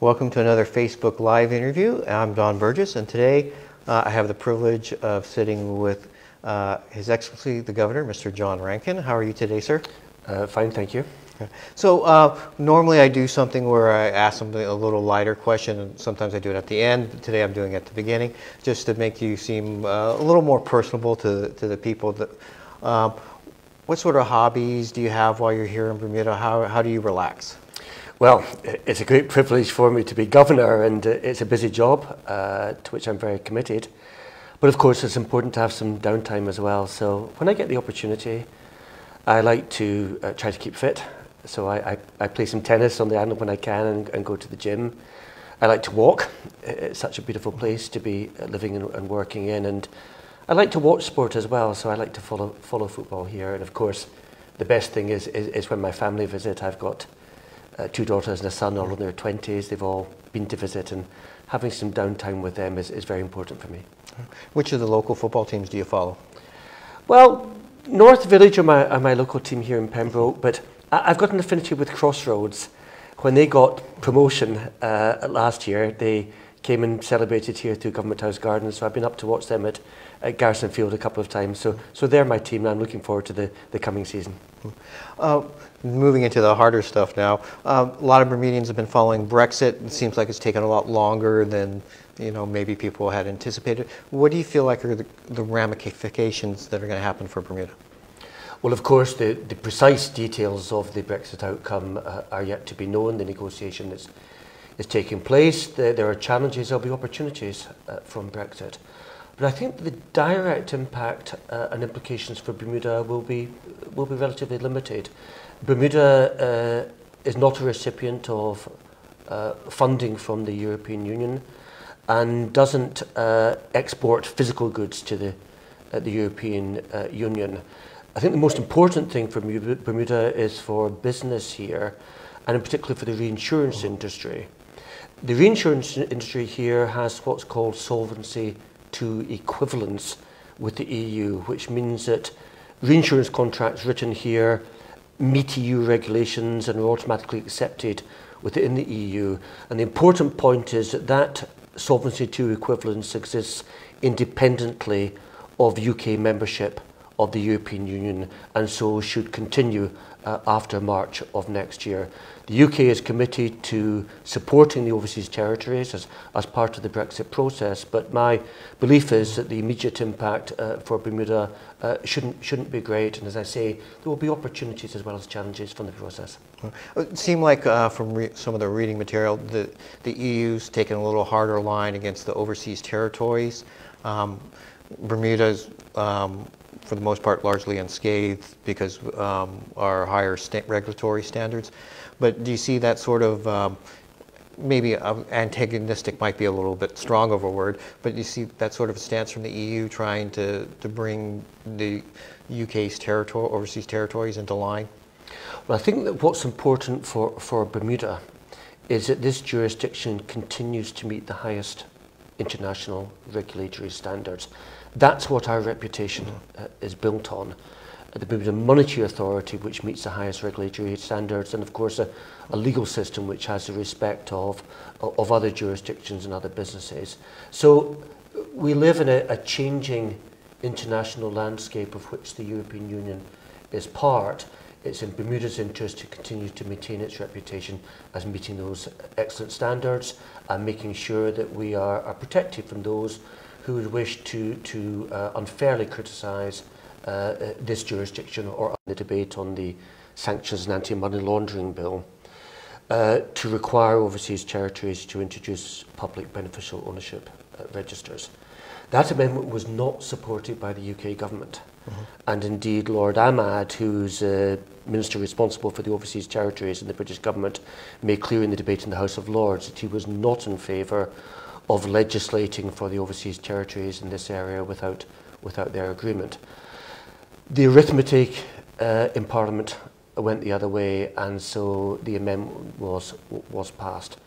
Welcome to another Facebook Live interview. I'm Don Burgess, and today I have the privilege of sitting with His Excellency the Governor, Mr. John Rankin. How are you today, sir? Fine, thank you. So normally I do something where I ask something a little lighter question, and sometimes I do it at the end. Today I'm doing it at the beginning, just to make you seem a little more personable to the people. What sort of hobbies do you have while you're here in Bermuda? How do you relax? Well, it's a great privilege for me to be governor, and it's a busy job to which I'm very committed. But of course, it's important to have some downtime as well. So when I get the opportunity, I like to try to keep fit. So I play some tennis on the island when I can and go to the gym. I like to walk. It's such a beautiful place to be living and working in. And I like to watch sport as well. So I like to follow football here. And of course, the best thing is when my family visit. I've got two daughters and a son, all in their 20s. They've all been to visit, and having some downtime with them is very important for me. Which of the local football teams do you follow? Well, North Village are my local team here in Pembroke, but I've got an affinity with Crossroads. When they got promotion last year, they came and celebrated here through Government House Gardens, so I've been up to watch them at Garrison Field a couple of times. So they're my team, and I'm looking forward to the coming season. Moving into the harder stuff now, a lot of Bermudians have been following Brexit. It seems like it's taken a lot longer than maybe people had anticipated. What do you feel like are the ramifications that are going to happen for Bermuda? Well, of course, the precise details of the Brexit outcome are yet to be known. The negotiation is taking place. There are challenges, there'll be opportunities from Brexit. But I think the direct impact and implications for Bermuda will be relatively limited. Bermuda is not a recipient of funding from the European Union and doesn't export physical goods to the European Union. I think the most important thing for Bermuda is for business here, and in particular for the reinsurance industry. The reinsurance industry here has what's called Solvency II equivalence with the EU, which means that reinsurance contracts written here meet EU regulations and are automatically accepted within the EU. And the important point is that Solvency II equivalence exists independently of UK membership of the European Union, and so should continue after March of next year. The UK is committed to supporting the overseas territories as part of the Brexit process, but my belief is that the immediate impact for Bermuda shouldn't be great, and as I say, there will be opportunities as well as challenges from the process. It seemed like from some of the reading material, the EU's taken a little harder line against the overseas territories. Bermuda's for the most part, largely unscathed because our higher regulatory standards. But do you see that sort of, maybe antagonistic might be a little bit strong of a word, but do you see that sort of stance from the EU trying to bring the UK's overseas territories into line? Well, I think that what's important for Bermuda is that this jurisdiction continues to meet the highest international regulatory standards. That's what our reputation is built on. The Bermuda Monetary Authority, which meets the highest regulatory standards, and of course a legal system which has the respect of other jurisdictions and other businesses. So we live in a changing international landscape of which the European Union is part. It's in Bermuda's interest to continue to maintain its reputation as meeting those excellent standards and making sure that we are protected from those who would wish to unfairly criticise this jurisdiction or the debate on the Sanctions and Anti-Money Laundering Bill to require overseas territories to introduce public beneficial ownership registers. That amendment was not supported by the UK government. And indeed, Lord Ahmad, who's Minister responsible for the overseas territories in the British government, made clear in the debate in the House of Lords that he was not in favour of legislating for the overseas territories in this area without their agreement. The arithmetic in Parliament went the other way, and so the amendment was passed.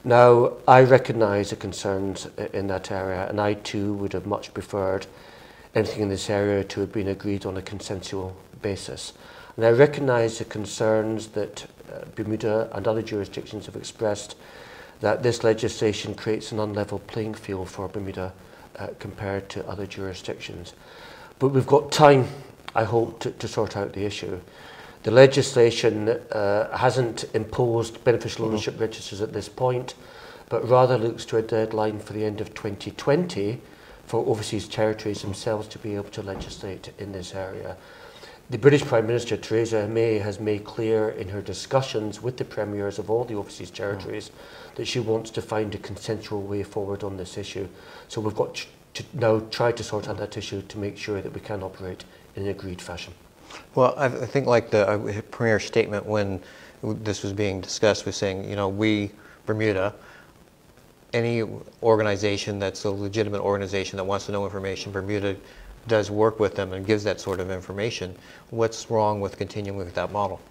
Now, I recognise the concerns in that area, and I too would have much preferred anything in this area to have been agreed on a consensual basis. And I recognise the concerns that Bermuda and other jurisdictions have expressed that this legislation creates an unlevel playing field for Bermuda compared to other jurisdictions. But we've got time, I hope, to sort out the issue. The legislation hasn't imposed beneficial ownership registers at this point, but rather looks to a deadline for the end of 2020 for overseas territories themselves to be able to legislate in this area. The British Prime Minister, Theresa May, has made clear in her discussions with the premiers of all the overseas territories that she wants to find a consensual way forward on this issue. So we've got to now try to sort out that issue to make sure that we can operate in an agreed fashion. Well, I think like the Premier statement when this was being discussed was saying, you know, we, Bermuda, any organization that's a legitimate organization that wants to know information, Bermuda does work with them and gives that sort of information. What's wrong with continuing with that model?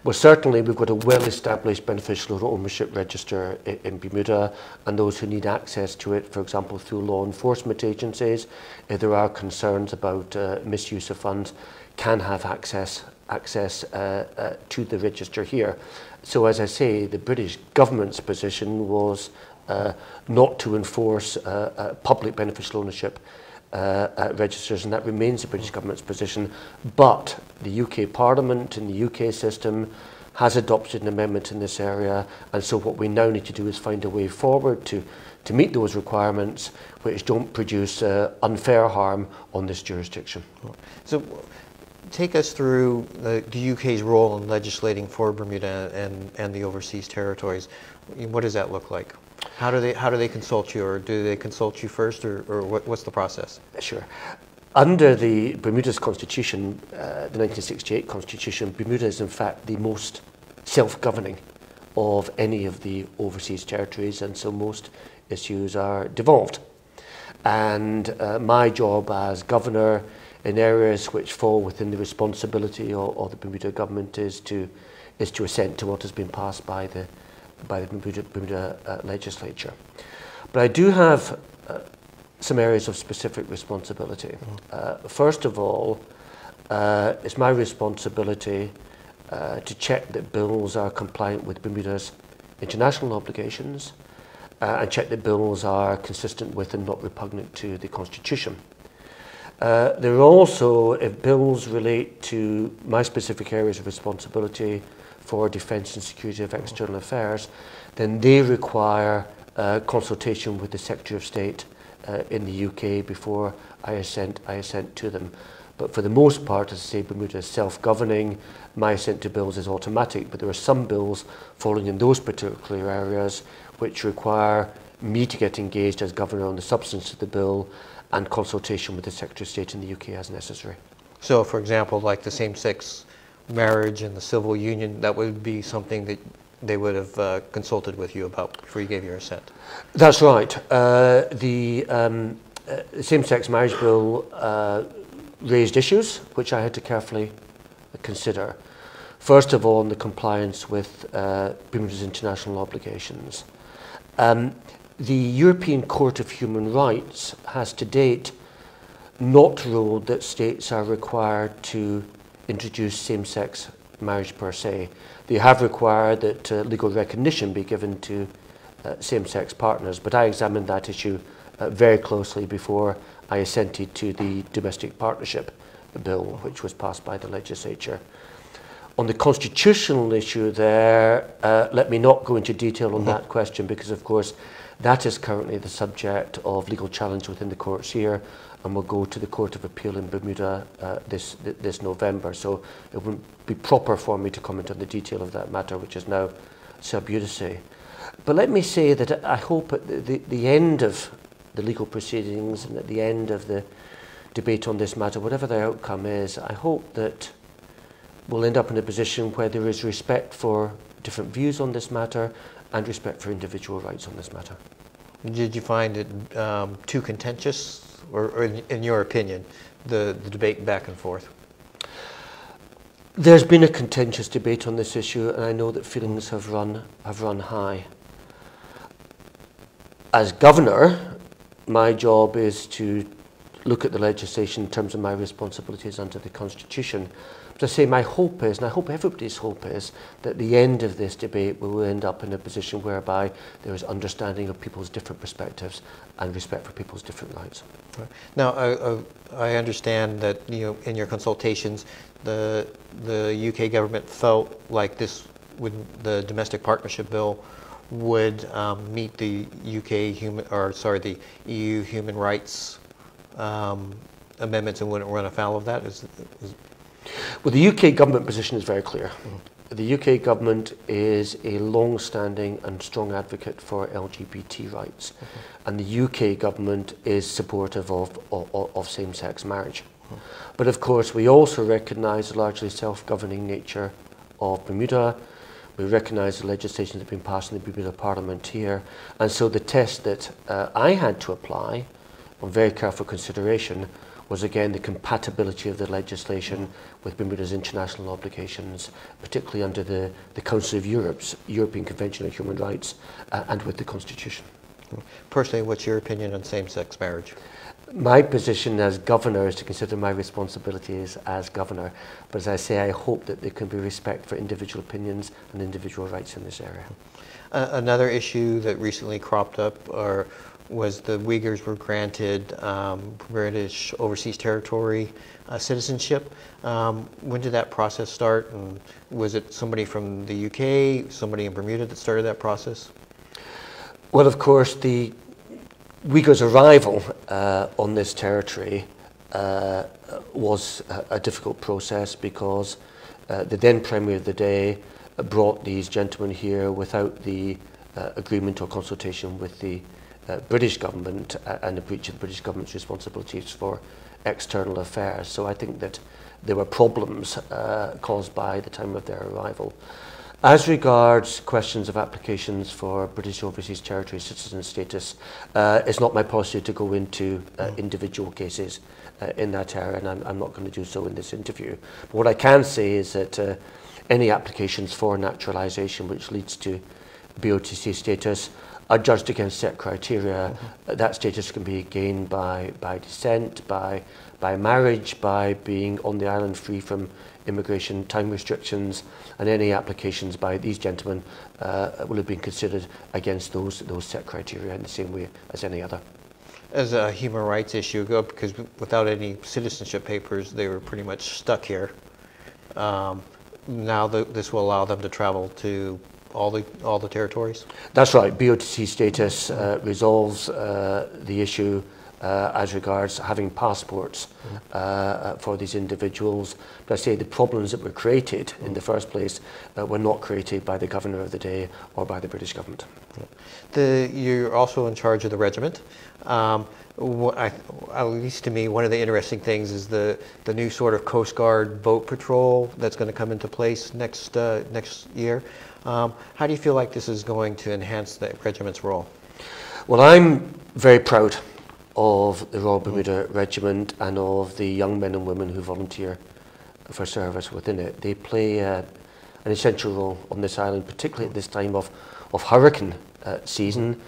Well, certainly we've got a well-established beneficial ownership register in Bermuda, and those who need access to it, for example, through law enforcement agencies, if there are concerns about misuse of funds, can have access to the register here. So as I say, the British government's position was not to enforce public beneficial ownership registers, and that remains the British government's position. But the UK Parliament and the UK system has adopted an amendment in this area, and so what we now need to do is find a way forward to meet those requirements which don't produce unfair harm on this jurisdiction. So take us through the UK's role in legislating for Bermuda and the overseas territories. What does that look like? How do they consult you, or do they consult you first, or what's the process? Sure. Under the Bermuda's constitution, the 1968 constitution, Bermuda is in fact the most self-governing of any of the overseas territories, and so most issues are devolved. And my job as governor in areas which fall within the responsibility of the Bermuda government is to assent to what has been passed by the Bermuda legislature. But I do have some areas of specific responsibility. First of all, it's my responsibility to check that bills are compliant with Bermuda's international obligations and check that bills are consistent with and not repugnant to the Constitution. There are also, if bills relate to my specific areas of responsibility for defence and security of external affairs, then they require consultation with the Secretary of State in the UK before I assent to them. But for the most part, as I say, Bermuda is self-governing. My assent to bills is automatic, but there are some bills falling in those particular areas which require me to get engaged as governor on the substance of the bill and consultation with the Secretary of State in the UK as necessary. So, for example, like the same-sex marriage and the civil union, that would be something that they would have consulted with you about before you gave your assent? That's right. The same-sex marriage bill raised issues which I had to carefully consider. First of all, in the compliance with Bermuda's international obligations. The European Court of Human Rights has to date not ruled that states are required to introduce same-sex marriage per se. They have required that legal recognition be given to same-sex partners, but I examined that issue very closely before I assented to the domestic partnership bill, which was passed by the legislature. On the constitutional issue there, let me not go into detail on that question, because of course that is currently the subject of legal challenge within the courts here, and will go to the Court of Appeal in Bermuda this November. So it wouldn't be proper for me to comment on the detail of that matter, which is now sub judice. But let me say that I hope at the end of the legal proceedings and at the end of the debate on this matter, whatever the outcome is, I hope that we'll end up in a position where there is respect for different views on this matter and respect for individual rights on this matter. Did you find it too contentious, or in your opinion, the debate back and forth? There's been a contentious debate on this issue, and I know that feelings have run high. As governor, my job is to look at the legislation in terms of my responsibilities under the Constitution, As I say, my hope is, and I hope everybody's hope is, that at the end of this debate we will end up in a position whereby there is understanding of people's different perspectives and respect for people's different rights. Right. Now, I understand that in your consultations, the UK government felt like the domestic partnership bill would meet the the EU human rights amendments and wouldn't run afoul of that. Well, the UK government position is very clear. The UK government is a long-standing and strong advocate for LGBT rights, and the UK government is supportive of same-sex marriage. But of course, we also recognise the largely self-governing nature of Bermuda. We recognise the legislation that's been passed in the Bermuda Parliament here, and so the test that I had to apply on very careful consideration was again the compatibility of the legislation with Bermuda's international obligations, particularly under the Council of Europe's European Convention on Human Rights and with the Constitution. Personally, what's your opinion on same-sex marriage? My position as governor is to consider my responsibilities as governor, but as I say, I hope that there can be respect for individual opinions and individual rights in this area. Another issue that recently cropped up was the Uyghurs were granted British overseas territory citizenship. When did that process start, and was it somebody from the UK, somebody in Bermuda that started that process? Well, of course, the Uyghurs' arrival on this territory was a difficult process because the then Premier of the day brought these gentlemen here without the agreement or consultation with the British government and a breach of the British government's responsibilities for external affairs. So I think that there were problems caused by the time of their arrival. As regards questions of applications for British Overseas Territory citizen status, it's not my policy to go into individual cases in that area, and I'm not going to do so in this interview. But what I can say is that any applications for naturalisation which leads to BOTC status are judged against set criteria. That status can be gained by descent, by marriage, by being on the island free from immigration time restrictions, and any applications by these gentlemen will have been considered against those set criteria in the same way as any other. As a human rights issue, because without any citizenship papers, they were pretty much stuck here. Now this will allow them to travel to all the territories? That's right. BOTC status resolves the issue as regards having passports for these individuals. But I say the problems that were created in the first place were not created by the Governor of the day or by the British government. You're also in charge of the regiment. At least to me, one of the interesting things is the new sort of Coast Guard boat patrol that's going to come into place next year. How do you feel like this is going to enhance the regiment's role? Well, I'm very proud of the Royal Bermuda Regiment and of the young men and women who volunteer for service within it. They play an essential role on this island, particularly at this time of hurricane season.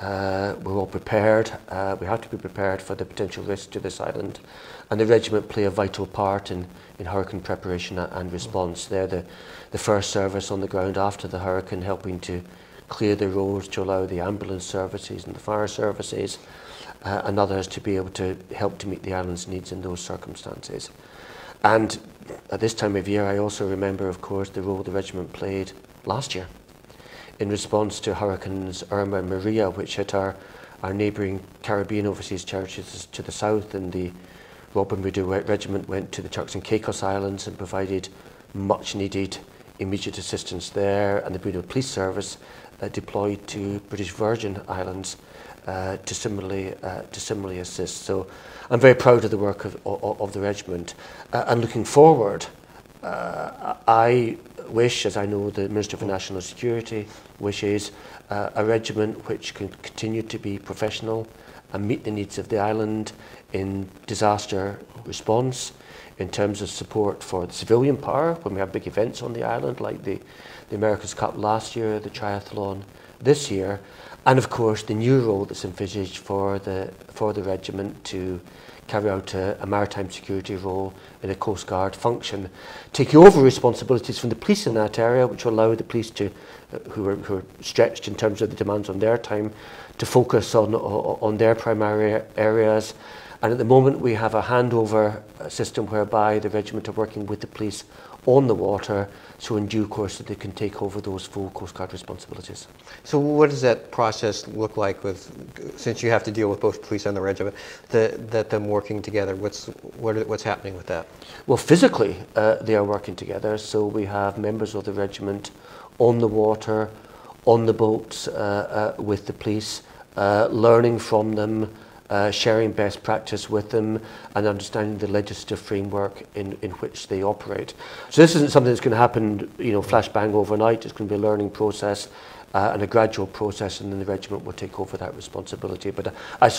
We're all prepared. We have to be prepared for the potential risk to this island, and the regiment play a vital part in hurricane preparation and response. They're the first service on the ground after the hurricane, helping to clear the roads to allow the ambulance services and the fire services and others to be able to help to meet the island's needs in those circumstances. And at this time of year, I also remember, of course, the role the regiment played last year in response to Hurricanes Irma and Maria, which hit our neighbouring Caribbean overseas territories to the south, and the Royal Bermuda Regiment went to the Turks and Caicos Islands and provided much needed immediate assistance there, and the Bermuda Police Service deployed to British Virgin Islands to similarly assist. So I'm very proud of the work of the regiment, and looking forward, I wish, as I know the Minister for National Security wishes, a regiment which can continue to be professional and meet the needs of the island in disaster response, in terms of support for the civilian power when we have big events on the island like the America's Cup last year, the triathlon this year, and of course the new role that's envisaged for the regiment to carry out a maritime security role in a Coast Guard function, taking over responsibilities from the police in that area, which will allow the police to, who are stretched in terms of the demands on their time, to focus on their primary areas. And at the moment we have a handover system whereby the regiment are working with the police on the water, so in due course that they can take over those full Coast Guard responsibilities. So what does that process look like with, since you have to deal with both police and the regiment, that them working together? What's happening with that? Well, physically they are working together, so we have members of the regiment on the water, on the boats with the police, learning from them, sharing best practice with them, and understanding the legislative framework in which they operate. So this isn't something that's going to happen, flash bang overnight. It's going to be a learning process and a gradual process, and then the regiment will take over that responsibility. But I've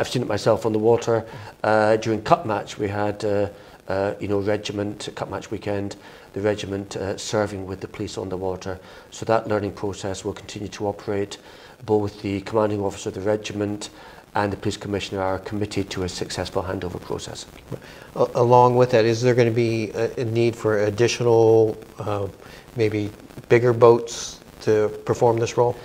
seen it myself on the water during cup match. We had regiment cup match weekend, the regiment serving with the police on the water. So that learning process will continue to operate. Both the commanding officer of the regiment and the police commissioner are committed to a successful handover process. Along with that, is there going to be a need for additional, maybe bigger boats to perform this role?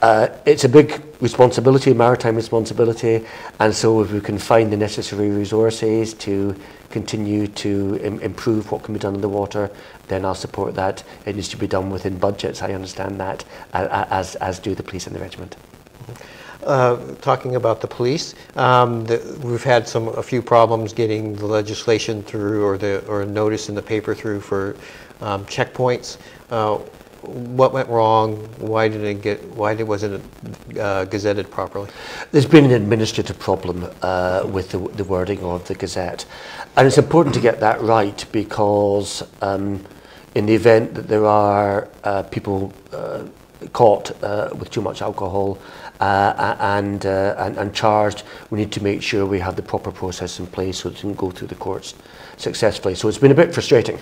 It's a big responsibility, maritime responsibility, and so if we can find the necessary resources to continue to improve what can be done in the water, then I'll support that. It needs to be done within budgets, I understand that, as do the police and the regiment. Talking about the police, we've had a few problems getting the legislation through, or a notice in the paper through for checkpoints. What went wrong? Why wasn't it gazetted properly? There's been an administrative problem with the wording of the Gazette, and it's important to get that right, because in the event that there are people caught with too much alcohol and charged, we need to make sure we have the proper process in place so it can go through the courts successfully. So it's been a bit frustrating,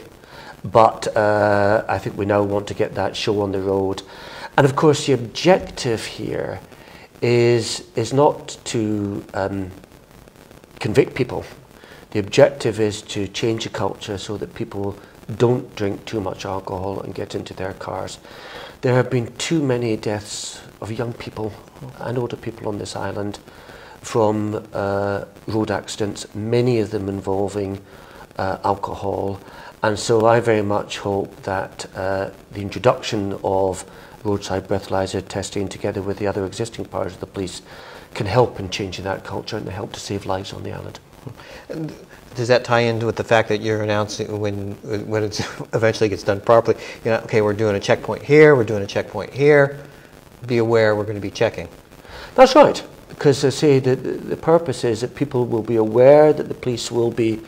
but I think we now want to get that show on the road. And of course the objective here is not to convict people. The objective is to change the culture so that people don't drink too much alcohol and get into their cars. There have been too many deaths of young people and older people on this island from road accidents, many of them involving alcohol. And so I very much hope that the introduction of roadside breathalyzer testing, together with the other existing powers of the police, can help in changing that culture and help to save lives on the island. And does that tie in with the fact that you're announcing when it eventually gets done properly, okay, we're doing a checkpoint here, we're doing a checkpoint here, be aware we're going to be checking? That's right, because I say that the purpose is that people will be aware that the police will be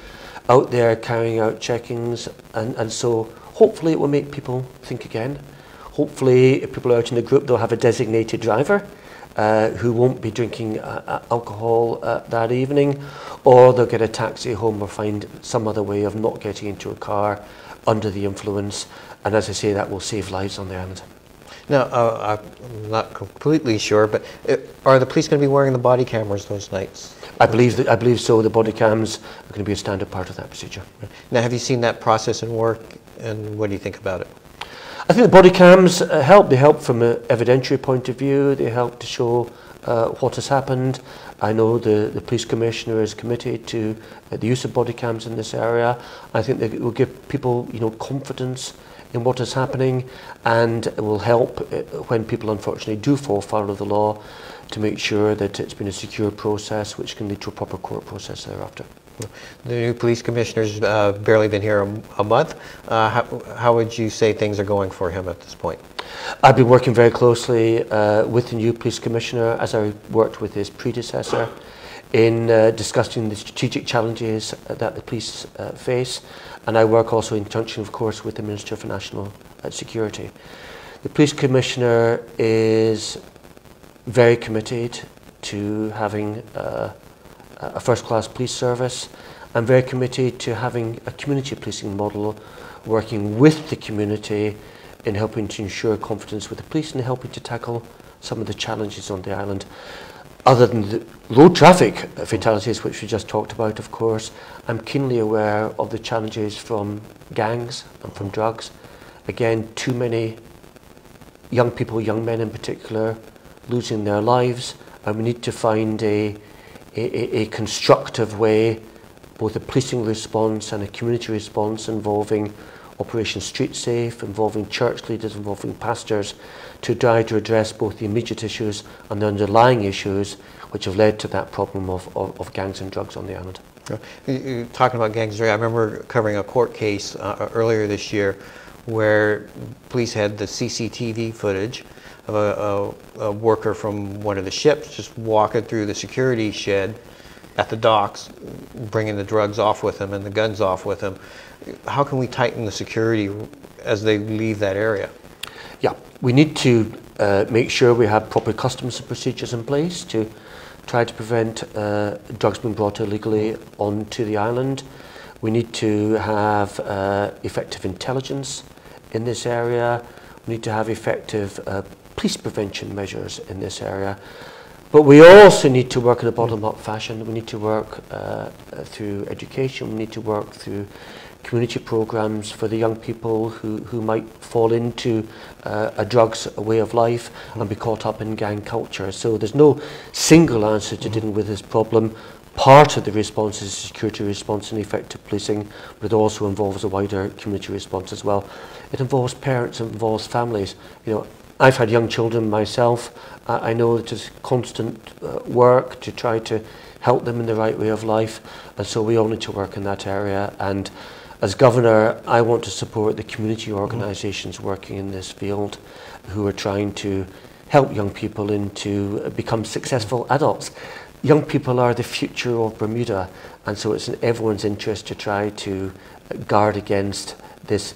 out there carrying out checkings, and so hopefully it will make people think again. Hopefully if people are out in the group, they'll have a designated driver who won't be drinking alcohol that evening, or they'll get a taxi home or find some other way of not getting into a car under the influence, and as I say, that will save lives on the island. Now, I'm not completely sure, but are the police going to be wearing the body cameras those nights? I believe so. The body cams are going to be a standard part of that procedure. Now, have you seen that process in work, and what do you think about it? I think the body cams help. They help from an evidentiary point of view. They help to show what has happened. I know the police commissioner is committed to the use of body cams in this area. I think that it will give people, confidence in what is happening, and it will help when people unfortunately do fall foul of the law, to make sure that it's been a secure process which can lead to a proper court process thereafter. The new police commissioner's barely been here a month. How would you say things are going for him at this point? I've been working very closely with the new police commissioner, as I worked with his predecessor, in discussing the strategic challenges that the police face, and I work also in conjunction, of course, with the Minister for National Security. The police commissioner is very committed to having a first-class police service. I'm very committed to having a community policing model, working with the community in helping to ensure confidence with the police and helping to tackle some of the challenges on the island. other than the road traffic fatalities, which we just talked about, of course, I'm keenly aware of the challenges from gangs and from drugs. Again, too many young people, young men in particular, losing their lives, and we need to find a constructive way, both a policing response and a community response involving Operation Street Safe, involving church leaders, involving pastors, to try to address both the immediate issues and the underlying issues which have led to that problem of gangs and drugs on the island. You're talking about gangs, I remember covering a court case earlier this year where police had the CCTV footage of a worker from one of the ships just walking through the security shed at the docks, bringing the drugs off with him and the guns off with him. How can we tighten the security as they leave that area? Yeah, we need to make sure we have proper customs and procedures in place to try to prevent drugs being brought illegally onto the island. We need to have effective intelligence in this area. We need to have effective police prevention measures in this area. But we also need to work in a bottom-up fashion. We need to work through education. We need to work through community programs for the young people who might fall into a drugs way of life and be caught up in gang culture. So there's no single answer to dealing with this problem. Part of the response is security response and effective policing, but it also involves a wider community response as well. It involves parents, it involves families. You know, I've had young children myself. I know that there's constant work to try to help them in the right way of life, and so we all need to work in that area. And as Governor, I want to support the community organisations working in this field who are trying to help young people into become successful adults. Young people are the future of Bermuda, and so it's in everyone's interest to try to guard against this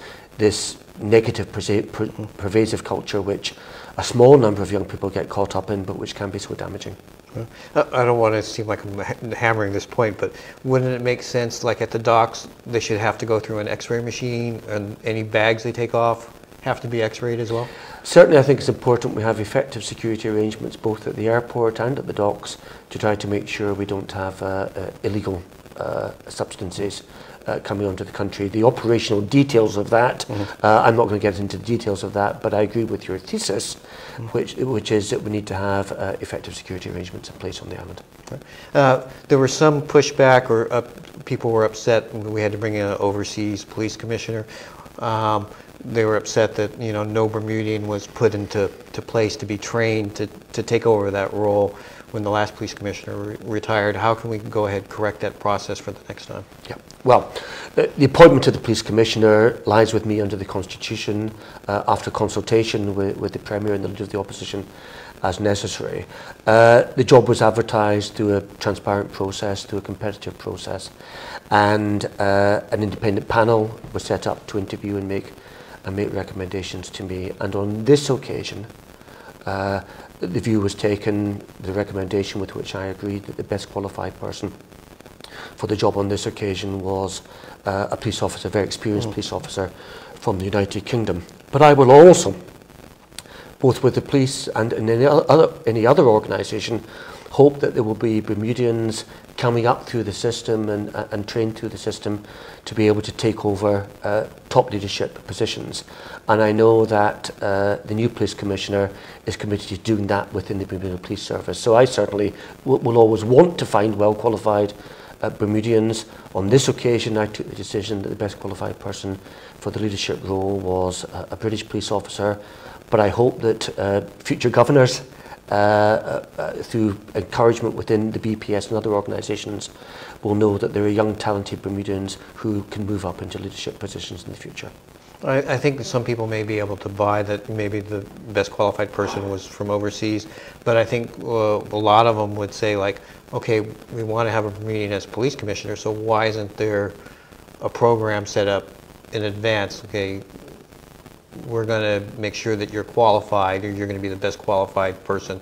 negative pervasive culture which a small number of young people get caught up in, but which can be so damaging. I don't want to seem like I'm hammering this point, but wouldn't it make sense, like at the docks, they should have to go through an x-ray machine, and any bags they take off have to be x-rayed as well? Certainly, I think it's important we have effective security arrangements both at the airport and at the docks to try to make sure we don't have illegal substances coming onto the country. The operational details of that, I'm not going to get into the details of that, but I agree with your thesis, which is that we need to have effective security arrangements in place on the island. There was some pushback, or people were upset when we had to bring in an overseas police commissioner. They were upset that no Bermudian was put into place to be trained to take over that role when the last police commissioner retired. How can we go ahead and correct that process for the next time? Yeah. Well, the appointment of the police commissioner lies with me under the Constitution after consultation with the Premier and the Leader of the Opposition as necessary. The job was advertised through a transparent process, through a competitive process, and an independent panel was set up to interview and make recommendations to me. And on this occasion, the view was taken, the recommendation with which I agreed, that the best qualified person for the job on this occasion was a police officer, a very experienced police officer from the United Kingdom. But I will also, both with the police and in any other organisation, hope that there will be Bermudians coming up through the system and trained through the system to be able to take over top leadership positions. And I know that the new police commissioner is committed to doing that within the Bermuda Police Service. So I certainly will always want to find well-qualified Bermudians. On this occasion, I took the decision that the best qualified person for the leadership role was a British police officer. But I hope that future governors, through encouragement within the BPS and other organisations, will know that there are young, talented Bermudians who can move up into leadership positions in the future. I think that some people may be able to buy that maybe the best qualified person was from overseas, but I think a lot of them would say, like, okay, we want to have a Bermudian as police commissioner, so why isn't there a program set up in advance? Okay, we're going to make sure that you're qualified, or you're going to be the best qualified person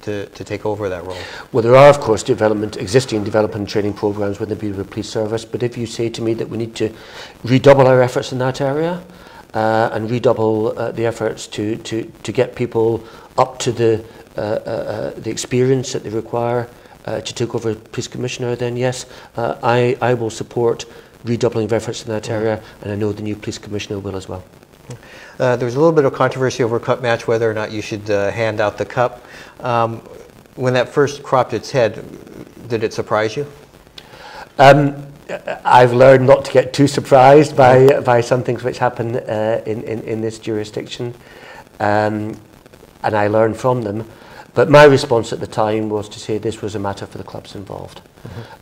to take over that role. Well, there are, of course, existing development and training programs within the Bermuda Police Service, but if you say to me that we need to redouble our efforts in that area and redouble the efforts to get people up to the the experience that they require to take over police commissioner, then yes, I will support redoubling of efforts in that area, and I know the new police commissioner will as well. There was a little bit of controversy over cup match, whether or not you should hand out the cup. When that first cropped its head, did it surprise you? I've learned not to get too surprised by some things which happen in this jurisdiction, and I learn from them. But my response at the time was to say this was a matter for the clubs involved,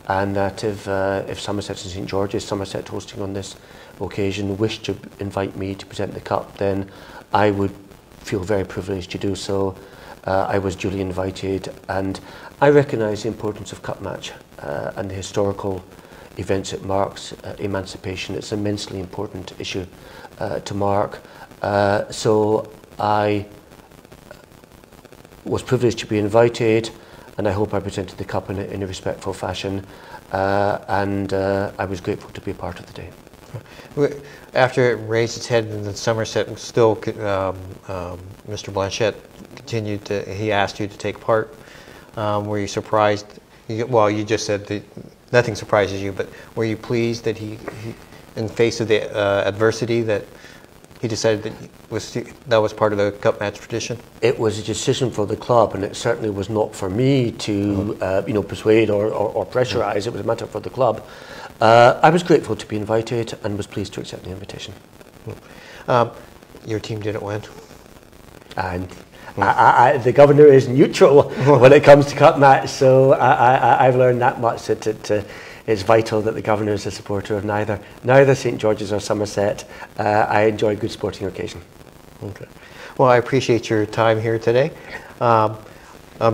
and that if Somerset and St George's, Somerset hosting on this occasion, wished to invite me to present the cup, then I would feel very privileged to do so. I was duly invited, and I recognise the importance of cup match and the historical events it marks, emancipation. It's an immensely important issue to mark. So I was privileged to be invited, and I hope I presented the cup in a respectful fashion, and I was grateful to be a part of the day. After it raised its head in the Somerset, still Mr. Blanchette continued to, he asked you to take part. Were you surprised? Well, you just said that nothing surprises you, but were you pleased that he in face of the adversity, that he decided that was part of the cup match tradition? It was a decision for the club, and it certainly was not for me to persuade or pressurise. It was a matter for the club. I was grateful to be invited and was pleased to accept the invitation. Your team didn't win. And the governor is neutral when it comes to cup match, so I've learned that much, that it's vital that the governor is a supporter of neither St George's or Somerset. I enjoy a good sporting occasion. Okay. Well, I appreciate your time here today. I'm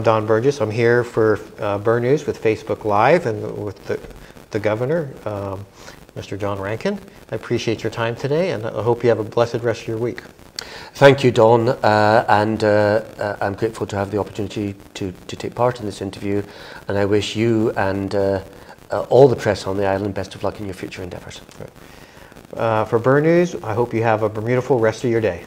Don Burgess. I'm here for Burn News with Facebook Live and with the governor, Mr. John Rankin. I appreciate your time today, and I hope you have a blessed rest of your week. Thank you, Don, and I'm grateful to have the opportunity to take part in this interview, and I wish you and all the press on the island best of luck in your future endeavours. For Burn News, I hope you have a beautiful rest of your day.